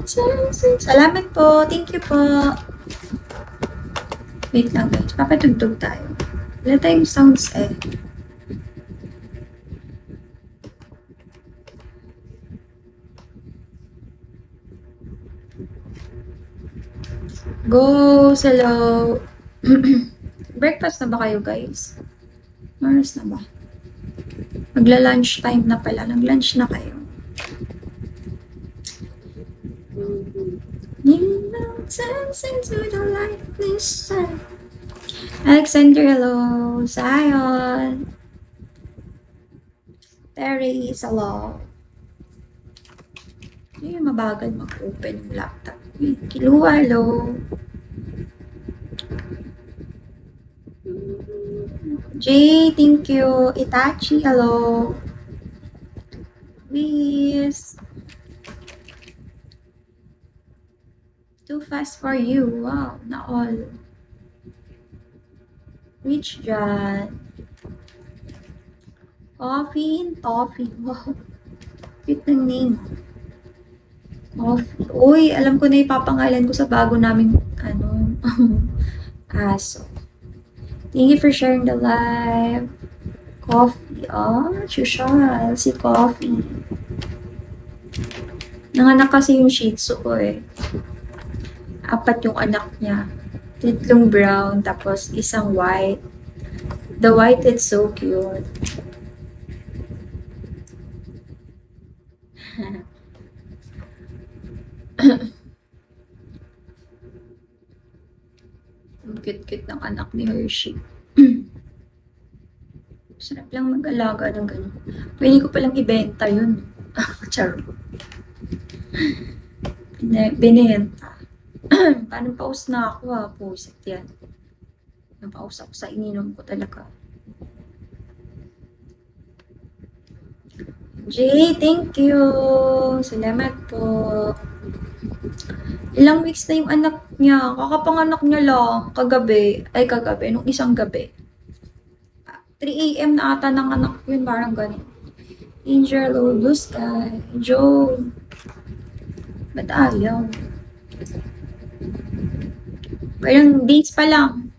Salamat po. Thank you po. Wait lang guys. Papatugtog tayo. Wala tayong sounds eh. Go, hello. Breakfast na ba kayo guys? Mars na ba? Magla-lunch time na pala. Nag-lunch na kayo. Into the light this time. Alexander, hello. Zion. Terry, hello. Hindi mabagal mag-open yung laptop. Kilua, hello. Jay, thank you. Itachi, hello. Please. Too fast for you. Wow, na all. Rich John. Coffee and toffee. Wow. Cute ng name. Coffee. Uy, alam ko na ipapangalan ko sa bago naming aso. Thank you for sharing the live. Coffee. Oh, Chushal. Si Coffee. Nanganak kasi yung Shih Tzu ko eh. 4 yung anak niya. Tatlong brown, tapos isang white. The white is so cute. Ang cute-cute ng anak ni Hershey. Sarap lang mag-alaga ng ganun. Pwede ko palang ibenta yun. Charo. Binenta. Paano paus na ako ha? Pusit yan. Napaus ako sa ininom ko talaga. Jay, thank you. Salamat po. Ilang weeks na yung anak niya. Kakapanganak niya lang kagabi. Nung isang gabi. 3 AM na ata ng anak yun. Parang ganun. Angel, Blue Sky, Joe. Ba't ayaw? Parang dates pa lang.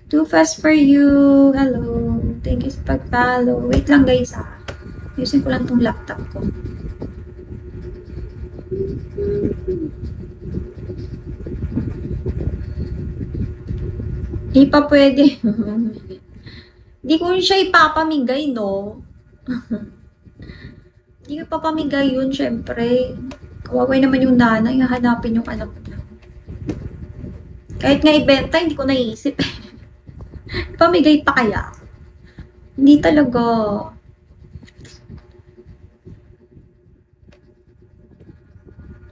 Too fast for you. Hello. Thank you sa pag-follow. Wait lang guys ah. Using ko lang tong laptop ko. Hindi pa pwede. Hindi ko siya ipapamigay, no? Hindi ko papamigay yun, syempre. Kawaway naman yung nanay, hahanapin yung anak niya. Kahit nga ibenta, hindi ko naisip. Pamigay pa kaya? Hindi talaga.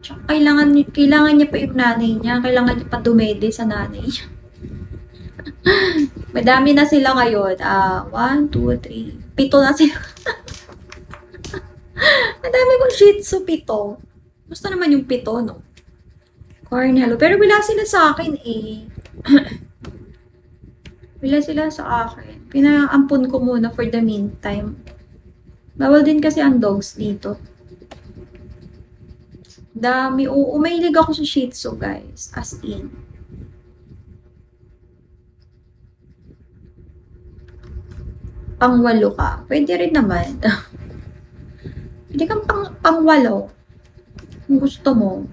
Tsaka kailangan niya pa yung nanay niya. Kailangan niya pa dumede sa nanay niya. Madami na sila ngayon. 1, 2, 3. 7 na sila. Madami kong Shih Tzu, 7. Gusto naman yung 7, no? Corn, hello. Pero wala sila sa akin eh. Wala sila sa akin. Pinaampun ko muna for the meantime. Bawal din kasi ang dogs dito. Dami. Umahilig ako sa Shih Tzu, guys. As in. Pang-8 ka. Pwede rin naman. Pwede kang pang-8. Kung gusto mo.